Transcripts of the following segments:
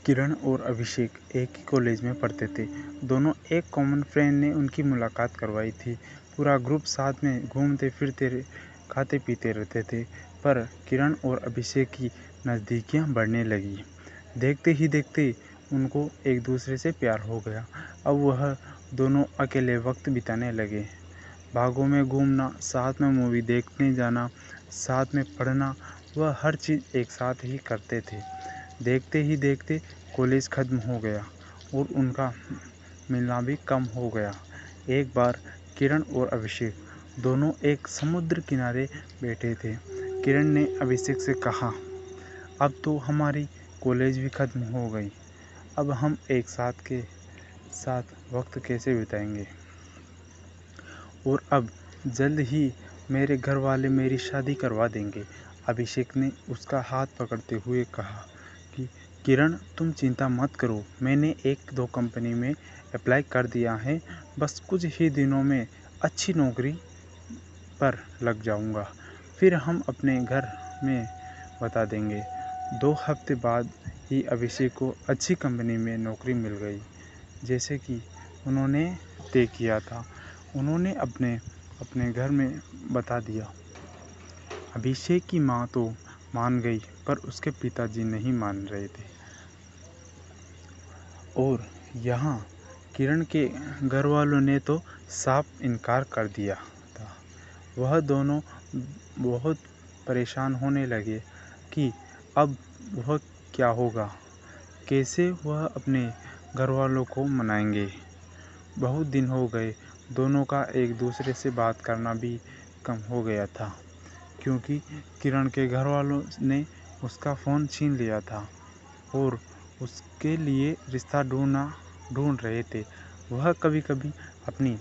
किरण और अभिषेक एक ही कॉलेज में पढ़ते थे। दोनों एक कॉमन फ्रेंड ने उनकी मुलाकात करवाई थी। पूरा ग्रुप साथ में घूमते फिरते खाते पीते रहते थे। पर किरण और अभिषेक की नज़दीकियाँ बढ़ने लगी। देखते ही देखते उनको एक दूसरे से प्यार हो गया। अब वह दोनों अकेले वक्त बिताने लगे। बागों में घूमना, साथ में मूवी देखने जाना, साथ में पढ़ना, वह हर चीज़ एक साथ ही करते थे। देखते ही देखते कॉलेज ख़त्म हो गया और उनका मिलना भी कम हो गया। एक बार किरण और अभिषेक दोनों एक समुद्र किनारे बैठे थे। किरण ने अभिषेक से कहा, अब तो हमारी कॉलेज भी ख़त्म हो गई, अब हम एक साथ वक्त कैसे बिताएंगे। और अब जल्द ही मेरे घर वाले मेरी शादी करवा देंगे। अभिषेक ने उसका हाथ पकड़ते हुए कहा कि किरण, तुम चिंता मत करो, मैंने 1-2 कंपनी में अप्लाई कर दिया है, बस कुछ ही दिनों में अच्छी नौकरी पर लग जाऊंगा, फिर हम अपने घर में बता देंगे। 2 हफ्ते बाद ही अभिषेक को अच्छी कंपनी में नौकरी मिल गई, जैसे कि उन्होंने तय किया था। उन्होंने अपने घर में बता दिया। अभिषेक की माँ तो मान गई, पर उसके पिताजी नहीं मान रहे थे। और यहाँ किरण के घर वालों ने तो साफ इनकार कर दिया था। वह दोनों बहुत परेशान होने लगे कि अब वह क्या होगा, कैसे वह अपने घर वालों को मनाएंगे। बहुत दिन हो गए, दोनों का एक दूसरे से बात करना भी कम हो गया था, क्योंकि किरण के घर वालों ने उसका फ़ोन छीन लिया था और उसके लिए रिश्ता ढूंढ रहे थे। वह कभी कभी अपनी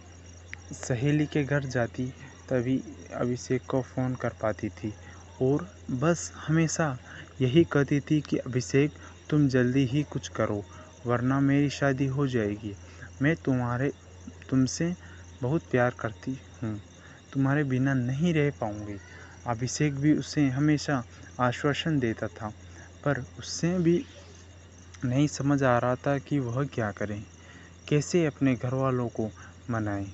सहेली के घर जाती, तभी अभिषेक को फ़ोन कर पाती थी और बस हमेशा यही कहती थी कि अभिषेक, तुम जल्दी ही कुछ करो, वरना मेरी शादी हो जाएगी। मैं तुमसे बहुत प्यार करती हूँ, तुम्हारे बिना नहीं रह पाऊँगी। अभिषेक भी उसे हमेशा आश्वासन देता था, पर उससे भी नहीं समझ आ रहा था कि वह क्या करे, कैसे अपने घर वालों को मनाए।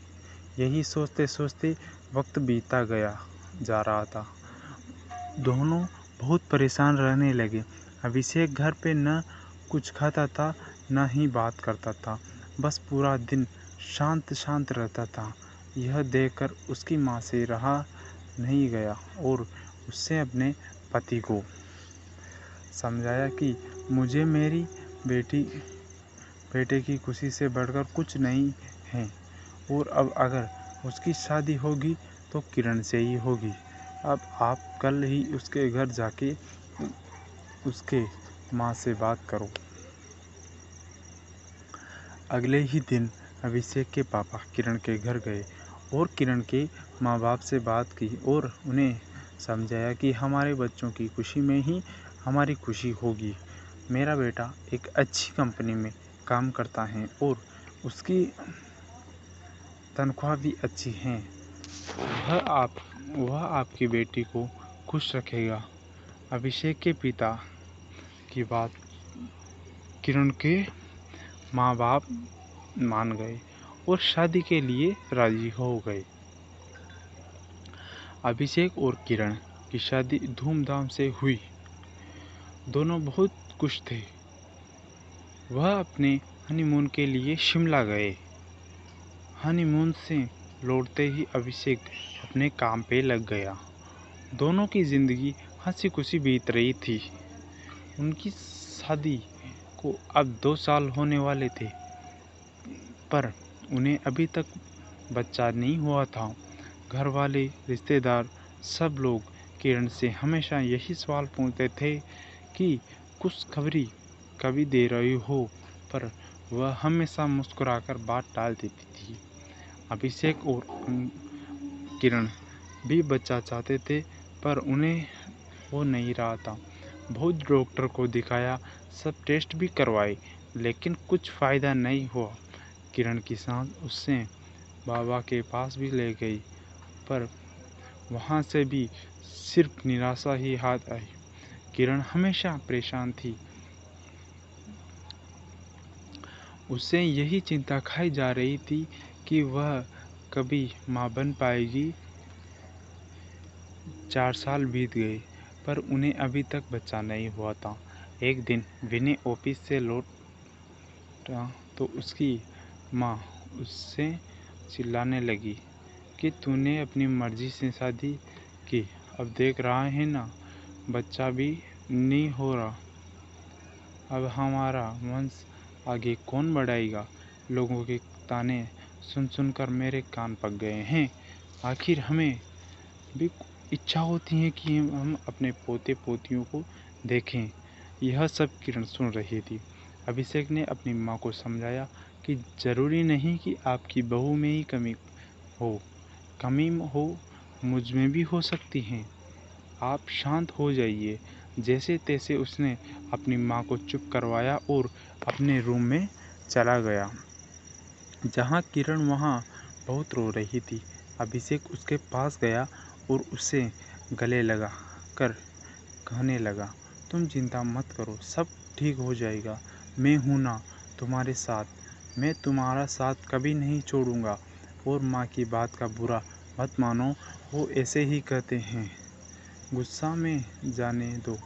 यही सोचते सोचते वक्त बीता जा रहा था। दोनों बहुत परेशान रहने लगे। अभिषेक घर पे न कुछ खाता था, न ही बात करता था, बस पूरा दिन शांत शांत रहता था। यह देखकर उसकी माँ से रहा नहीं गया और उससे अपने पति को समझाया कि मुझे मेरी बेटे की खुशी से बढ़कर कुछ नहीं है, और अब अगर उसकी शादी होगी तो किरण से ही होगी। अब आप कल ही उसके घर जाके उसके माँ से बात करो। अगले ही दिन अभिषेक के पापा किरण के घर गए और किरण के माँ बाप से बात की और उन्हें समझाया कि हमारे बच्चों की खुशी में ही हमारी खुशी होगी। मेरा बेटा एक अच्छी कंपनी में काम करता है और उसकी तनख्वाह भी अच्छी है। वह आपकी बेटी को खुश रखेगा। अभिषेक के पिता की बात किरण के माँ बाप मान गए और शादी के लिए राजी हो गए। अभिषेक और किरण की शादी धूमधाम से हुई। दोनों बहुत खुश थे। वह अपने हनीमून के लिए शिमला गए। हनीमून से लौटते ही अभिषेक अपने काम पे लग गया। दोनों की ज़िंदगी हंसी खुशी बीत रही थी। उनकी शादी को अब 2 साल होने वाले थे, पर उन्हें अभी तक बच्चा नहीं हुआ था। घर वाले, रिश्तेदार, सब लोग किरण से हमेशा यही सवाल पूछते थे कि खुशखबरी कभी दे रही हो, पर वह हमेशा मुस्कुराकर बात टाल देती थी। अभिषेक और किरण भी बच्चा चाहते थे, पर उन्हें वो नहीं रहा था। बहुत डॉक्टर को दिखाया, सब टेस्ट भी करवाए, लेकिन कुछ फ़ायदा नहीं हुआ। किरण की सांस उससे बाबा के पास भी ले गई, पर वहाँ से भी सिर्फ निराशा ही हाथ आई। किरण हमेशा परेशान थी। उसे यही चिंता खाई जा रही थी कि वह कभी माँ बन पाएगी। 4 साल बीत गए पर उन्हें अभी तक बच्चा नहीं हुआ था। एक दिन विनय ऑफिस से लौटा तो उसकी माँ उससे चिल्लाने लगी कि तूने अपनी मर्जी से शादी की, अब देख रहा है ना, बच्चा भी नहीं हो रहा। अब हमारा वंश आगे कौन बढ़ाएगा? लोगों के ताने सुन सुनकर मेरे कान पक गए हैं। आखिर हमें भी इच्छा होती है कि हम अपने पोते पोतियों को देखें। यह सब किरण सुन रही थी। अभिषेक ने अपनी माँ को समझाया कि जरूरी नहीं कि आपकी बहू में ही कमी हो मुझ में भी हो सकती है। आप शांत हो जाइए। जैसे तैसे उसने अपनी माँ को चुप करवाया और अपने रूम में चला गया। जहाँ किरण वहाँ बहुत रो रही थी। अभिषेक उसके पास गया और उसे गले लगा कर कहने लगा, तुम चिंता मत करो, सब ठीक हो जाएगा। मैं हूँ ना तुम्हारे साथ, मैं तुम्हारा साथ कभी नहीं छोड़ूंगा। और माँ की बात का बुरा मत मानो, वो ऐसे ही कहते हैं। गुस्सा में जाने दो,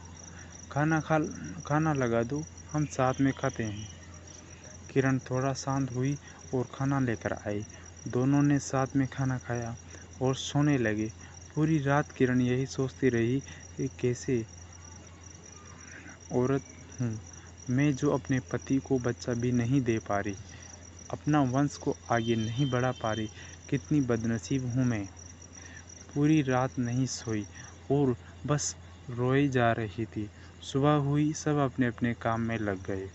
खाना लगा दो, हम साथ में खाते हैं। किरण थोड़ा शांत हुई और खाना लेकर आई। दोनों ने साथ में खाना खाया और सोने लगे। पूरी रात किरण यही सोचती रही कि कैसे औरत हूँ मैं जो अपने पति को बच्चा भी नहीं दे पा रही, अपना वंश को आगे नहीं बढ़ा पा रही। कितनी बदनसीब हूँ मैं। पूरी रात नहीं सोई और बस रोई जा रही थी। सुबह हुई, सब अपने अपने काम में लग गए।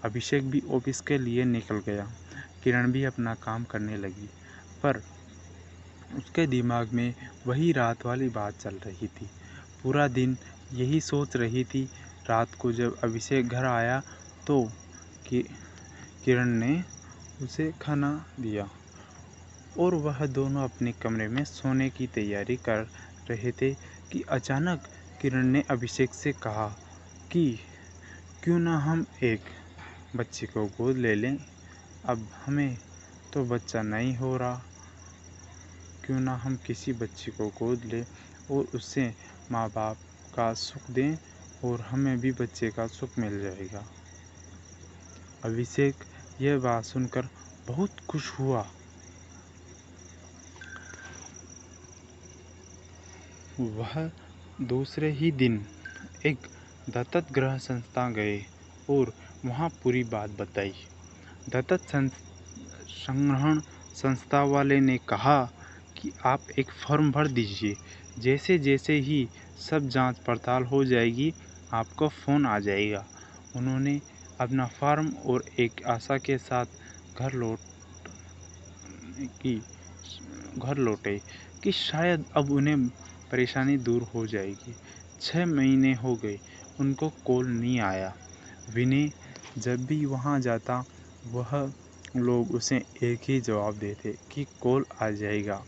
अभिषेक भी ऑफिस के लिए निकल गया। किरण भी अपना काम करने लगी, पर उसके दिमाग में वही रात वाली बात चल रही थी। पूरा दिन यही सोच रही थी। रात को जब अभिषेक घर आया तो कि किरण ने उसे खाना दिया और वह दोनों अपने कमरे में सोने की तैयारी कर रहे थे कि अचानक किरण ने अभिषेक से कहा कि क्यों ना हम एक बच्चे को गोद ले लें। अब हमें तो बच्चा नहीं हो रहा, क्यों ना हम किसी बच्चे को गोद लें और उससे माँ बाप का सुख दें और हमें भी बच्चे का सुख मिल जाएगा। अभिषेक यह बात सुनकर बहुत खुश हुआ। वह दूसरे ही दिन एक दत्तक गृह संस्था गए और वहाँ पूरी बात बताई। दत्तक संग्रहण संस्था वाले ने कहा कि आप एक फॉर्म भर दीजिए, जैसे जैसे ही सब जांच पड़ताल हो जाएगी आपको फ़ोन आ जाएगा। उन्होंने अपना फॉर्म और एक आशा के साथ घर लौटे कि शायद अब उन्हें परेशानी दूर हो जाएगी। 6 महीने हो गए, उनको कॉल नहीं आया। विनय जब भी वहाँ जाता वह लोग उसे एक ही जवाब देते कि कॉल आ जाएगा।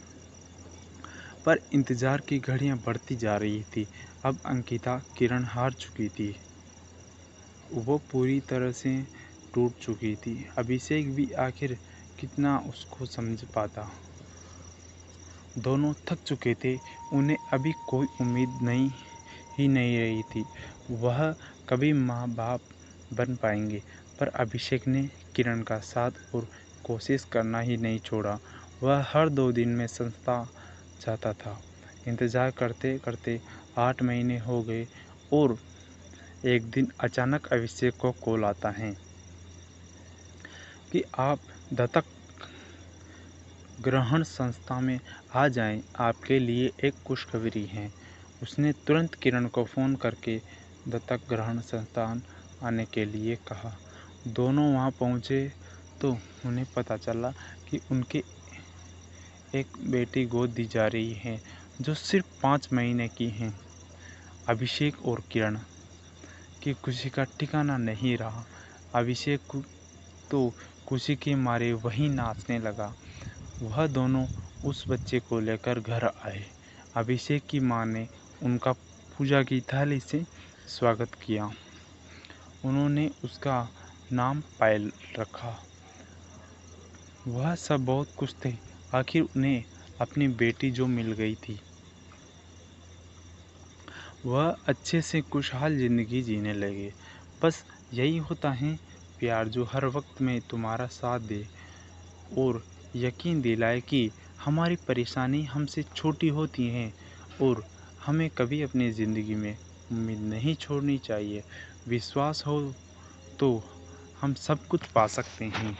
पर इंतज़ार की घड़ियां बढ़ती जा रही थी। अब अंकिता किरण हार चुकी थी। वो पूरी तरह से टूट चुकी थी। अभिषेक भी आखिर कितना उसको समझ पाता। दोनों थक चुके थे। उन्हें अभी कोई उम्मीद नहीं रही थी वह कभी माँ बाप बन पाएंगे। पर अभिषेक ने किरण का साथ और कोशिश करना ही नहीं छोड़ा। वह हर 2 दिन में संस्था जाता था। इंतज़ार करते करते 8 महीने हो गए और एक दिन अचानक अभिषेक को कॉल आता है कि आप दत्तक ग्रहण संस्था में आ जाएं, आपके लिए एक खुशखबरी है। उसने तुरंत किरण को फ़ोन करके दत्तक ग्रहण संस्थान आने के लिए कहा। दोनों वहां पहुंचे तो उन्हें पता चला कि उनके एक बेटी गोद दी जा रही है जो सिर्फ 5 महीने की है। अभिषेक और किरण की खुशी का ठिकाना नहीं रहा। अभिषेक तो खुशी के मारे वहीं नाचने लगा। वह दोनों उस बच्चे को लेकर घर आए। अभिषेक की माँ ने उनका पूजा की थाली से स्वागत किया। उन्होंने उसका नाम पायल रखा वह सब बहुत खुश थे। आखिर उन्हें अपनी बेटी जो मिल गई थी। वह अच्छे से खुशहाल ज़िंदगी जीने लगे। बस यही होता है प्यार, जो हर वक्त में तुम्हारा साथ दे और यकीन दिलाए कि हमारी परेशानी हमसे छोटी होती हैं और हमें कभी अपनी ज़िंदगी में उम्मीद नहीं छोड़नी चाहिए। विश्वास हो तो हम सब कुछ पा सकते हैं।